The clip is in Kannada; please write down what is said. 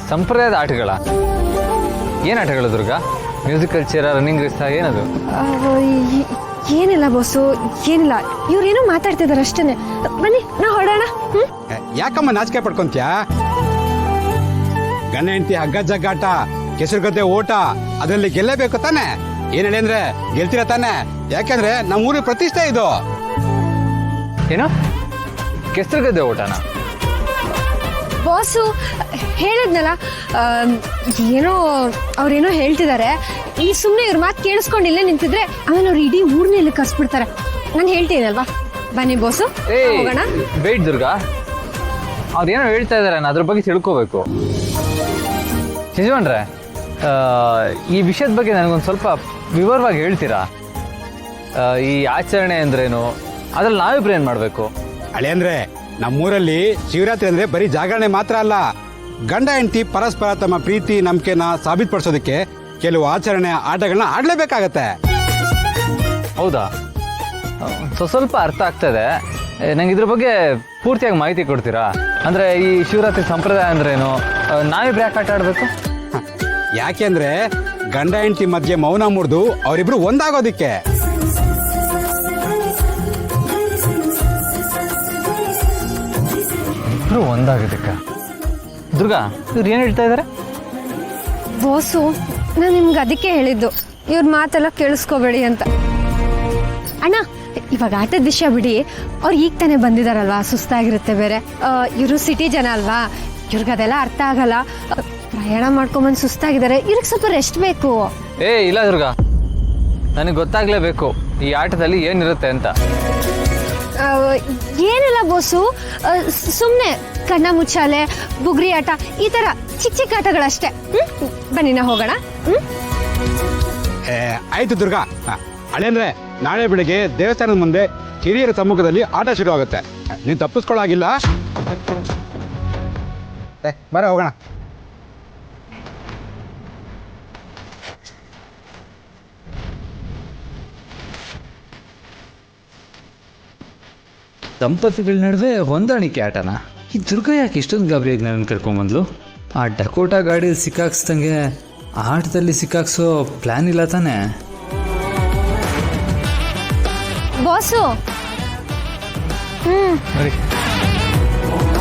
ಸಂಪ್ರದಾಯದ ಆಟಗಳ ಏನು ಆಟಗಳು ದುರ್ಗಾ? ಮ್ಯೂಸಿಕಲ್ ಚೇರ, ರನ್ನಿಂಗ್ ರೇಸ್ ಏನದು? ಏನಿಲ್ಲ ಬಾಸು, ಏನಿಲ್ಲ. ಇವ್ರೇನೋ ಮಾತಾಡ್ತಿದಾರೆ ಅಷ್ಟೇನೆ. ಬನ್ನಿ ನಾ ಹೊರಡೋಣ. ಯಾಕಮ್ಮ ನಾಚಿಕೆ ಪಡ್ಕೊಂತ್ಯಾ? ಗಂಡ ಹೆಂಡತಿ ಹಗ್ಗ ಜಗ್ಗಾಟ, ಕೆಸರುಗದ್ದೆ ಓಟ, ಅದರಲ್ಲಿ ಗೆಲ್ಲೇಬೇಕು ತಾನೆ. ಏನ್ ಹೇಳಿ ಅಂದ್ರೆ ಗೆಲ್ತೀರ ತಾನೆ? ಯಾಕಂದ್ರೆ ನಮ್ಮೂರಿಗೆ ಪ್ರತಿಷ್ಠೆ ಇದು. ಏನೋ ಕೆಸರುಗದ್ದೆ ಓಟನ? ಬಾಸು ಹೇಳಿದ್ನಲ್ಲ, ಏನೋ ಅವ್ರೇನೋ ಹೇಳ್ತಿದ್ದಾರೆ. ಈ ಸುಮ್ಮನೆ ಇವ್ರ ಮಾತು ಕೇಳಿಸ್ಕೊಂಡಿಲ್ಲೇ ನಿಂತಿದ್ರೆ ಆಮೇಲೆ ಅವ್ರು ಇಡೀ ಊರ್ನೆಲ್ಲ ಕರ್ಸ್ಬಿಡ್ತಾರೆ. ನಾನು ಹೇಳ್ತೀನಲ್ವಾ, ಬನ್ನಿ ಬಾಸು ಹೋಗೋಣ. ವೇಟ್ ದುರ್ಗಾ, ಅವ್ರೇನೋ ಹೇಳ್ತಾ ಇದಾರೆ, ನಾನು ಅದ್ರ ಬಗ್ಗೆ ತಿಳ್ಕೋಬೇಕು. ಯಜಮಾನ್ರೆ, ಈ ವಿಷಯದ ಬಗ್ಗೆ ನನಗೊಂದು ಸ್ವಲ್ಪ ವಿವರವಾಗಿ ಹೇಳ್ತೀರಾ? ಈ ಆಚರಣೆ ಅಂದ್ರೇನು, ಅದ್ರಲ್ಲಿ ನಾವಿಬ್ರು ಏನ್ ಮಾಡ್ಬೇಕು? ಹಳೆ ಅಂದ್ರೆ ನಮ್ಮೂರಲ್ಲಿ ಶಿವರಾತ್ರಿ ಅಂದ್ರೆ ಬರೀ ಜಾಗರಣೆ ಮಾತ್ರ ಅಲ್ಲ, ಗಂಡ ಹೆಂಡತಿ ಪರಸ್ಪರ ತಮ್ಮ ಪ್ರೀತಿ ನಂಬಿಕೆನ ಸಾಬೀತುಪಡಿಸೋದಕ್ಕೆ ಕೆಲವು ಆಚರಣೆ ಆಟಗಳನ್ನ ಆಡ್ಲೇಬೇಕಾಗತ್ತೆ. ಹೌದಾ? ಸ್ವಲ್ಪ ಅರ್ಥ ಆಗ್ತದೆ ನಂಗೆ. ಇದ್ರ ಬಗ್ಗೆ ಪೂರ್ತಿಯಾಗಿ ಮಾಹಿತಿ ಕೊಡ್ತೀರಾ? ಅಂದ್ರೆ ಈ ಶಿವರಾತ್ರಿ ಸಂಪ್ರದಾಯ ಅಂದ್ರೇನು, ನಾವಿಬ್ರು ಯಾಕೆ ಆಟ ಆಡ್ಬೇಕು? ಯಾಕೆಂದ್ರೆ ಗಂಡ ಹೆಂಡತಿ ಮಧ್ಯೆ ಮೌನ ಮುರಿದು ಅವರಿಬ್ರು ಒಂದಾಗೋದಿಕ್ಕೆ. ಇಬ್ರು ಒಂದಾಗೋದಿಕ್ಕ? ದುರ್ಗಾ, ಇವ್ರು ಏನ್ ಹೇಳ್ತಾ ಇದಾರೆ? ಬಾಸು, ನಾನು ನಿಮ್ಗೆ ಅದಕ್ಕೆ ಹೇಳಿದ್ದು, ಇವ್ರ ಮಾತೆಲ್ಲ ಕೇಳಿಸ್ಕೋಬೇಡಿ ಅಂತ. ಅಣ್ಣ, ಇವಾಗ ಆಟದ ವಿಷಯ ಬಿಡಿ. ಅವ್ರು ಈಗ ತಾನೇ ಬಂದಿದಾರಲ್ವಾ, ಸುಸ್ತಾಗಿರುತ್ತೆ ಬೇರೆ. ಇವರು ಸಿಟಿ ಜನ ಅಲ್ವಾ, ಇವ್ರಿಗದೆಲ್ಲ ಅರ್ಥ ಆಗಲ್ಲ. ಪ್ರಯಾಣ ಮಾಡ್ಕೊಂಬಂದು ಸುಸ್ತಾಗಿದ್ದಾರೆ, ಇವ್ರಿಗೆ ಸ್ವಲ್ಪ ರೆಸ್ಟ್ ಬೇಕು. ಇಲ್ಲ ದುರ್ಗಾ, ನನಗೆ ಗೊತ್ತಾಗ್ಲೇಬೇಕು ಈ ಆಟದಲ್ಲಿ ಏನಿರುತ್ತೆ ಅಂತ. ಏನಿಲ್ಲ ಬೋಸು, ಸುಮ್ಮನೆ ಕಣ್ಣ ಮುಚ್ಚಾಲೆ, ಬುಗ್ರಿ ಆಟ, ಈ ತರ ಚಿಕ್ಕ ಚಿಕ್ಕ ಆಟಗಳಷ್ಟೇ. ಬನ್ನಿ ನಾ ಹೋಗೋಣ. ಆಯ್ತು ದುರ್ಗಾ. ಹಳೆ ಅಂದ್ರೆ ನಾಳೆ ಬೆಳಿಗ್ಗೆ ದೇವಸ್ಥಾನದ ಮುಂದೆ ಹಿರಿಯರ ಸಮ್ಮುಖದಲ್ಲಿ ಆಟ ಶುರು ಆಗುತ್ತೆ. ನೀನು ತಪ್ಪಿಸ್ಕೊಳ್ಳಾಗಿಲ್ಲ. ಬರ ಹೋಗೋಣ. ದಂಪತಿಗಳ ನಡುವೆ ಹೊಂದಾಣಿಕೆ ಆಟನ? ಈ ದುರ್ಗಾ ಯಾಕೆ ಇಷ್ಟೊಂದು ಗಾಬರಿಯಾಗಿ ನನ್ನ ಕರ್ಕೊಂಬಂದ್ಲು? ಆ ಡಕೋಟಾ ಗಾಡಿಯಲ್ಲಿ ಸಿಕ್ಕಾಕ್ಸ್ದಂಗೆ ಆಟದಲ್ಲಿ ಸಿಕ್ಕಾಕ್ಸೋ ಪ್ಲಾನ್ ಇಲ್ಲ ತಾನೆ? ಬಾಸು,